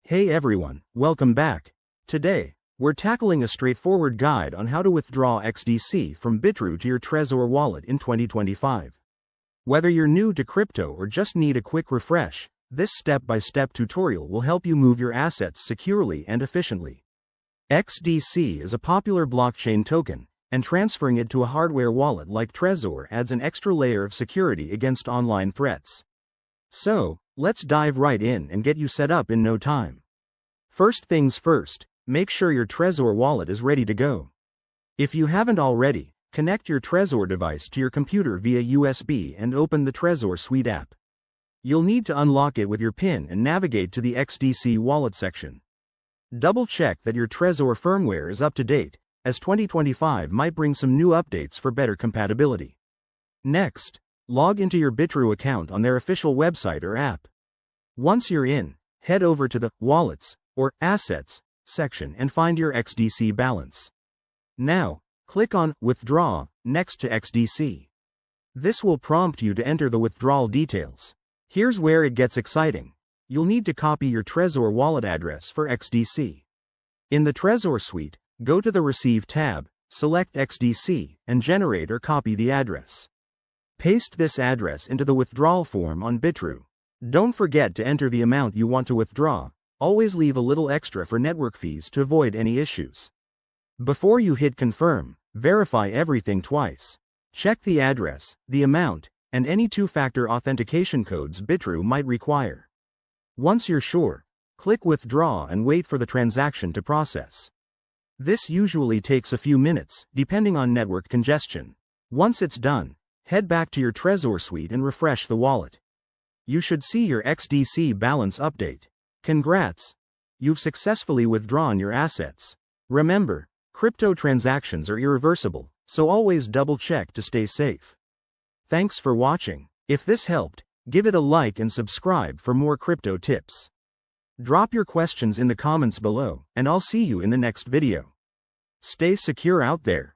Hey everyone, welcome back. Today, we're tackling a straightforward guide on how to withdraw XDC from Bitrue to your Trezor wallet in 2025. Whether you're new to crypto or just need a quick refresh, this step-by-step tutorial will help you move your assets securely and efficiently. XDC is a popular blockchain token, and transferring it to a hardware wallet like Trezor adds an extra layer of security against online threats. So, let's dive right in and get you set up in no time. First things first, make sure your Trezor wallet is ready to go. If you haven't already, connect your Trezor device to your computer via USB and open the Trezor Suite app. You'll need to unlock it with your PIN and navigate to the XDC wallet section. Double-check that your Trezor firmware is up to date, as 2025 might bring some new updates for better compatibility. Next, log into your Bitrue account on their official website or app. Once you're in, head over to the Wallets or Assets section and find your XDC balance. Now, click on Withdraw next to XDC. This will prompt you to enter the withdrawal details. Here's where it gets exciting. You'll need to copy your Trezor wallet address for XDC. In the Trezor suite, go to the Receive tab, select XDC, and generate or copy the address. Paste this address into the withdrawal form on Bitrue. Don't forget to enter the amount you want to withdraw. Always leave a little extra for network fees to avoid any issues. Before you hit confirm, verify everything twice. Check the address, the amount, and any two-factor authentication codes Bitrue might require. Once you're sure, click Withdraw and wait for the transaction to process. This usually takes a few minutes, depending on network congestion. Once it's done, head back to your Trezor suite and refresh the wallet. You should see your XDC balance update. Congrats! You've successfully withdrawn your assets. Remember, crypto transactions are irreversible, so always double-check to stay safe. Thanks for watching. If this helped, give it a like and subscribe for more crypto tips. Drop your questions in the comments below, and I'll see you in the next video. Stay secure out there.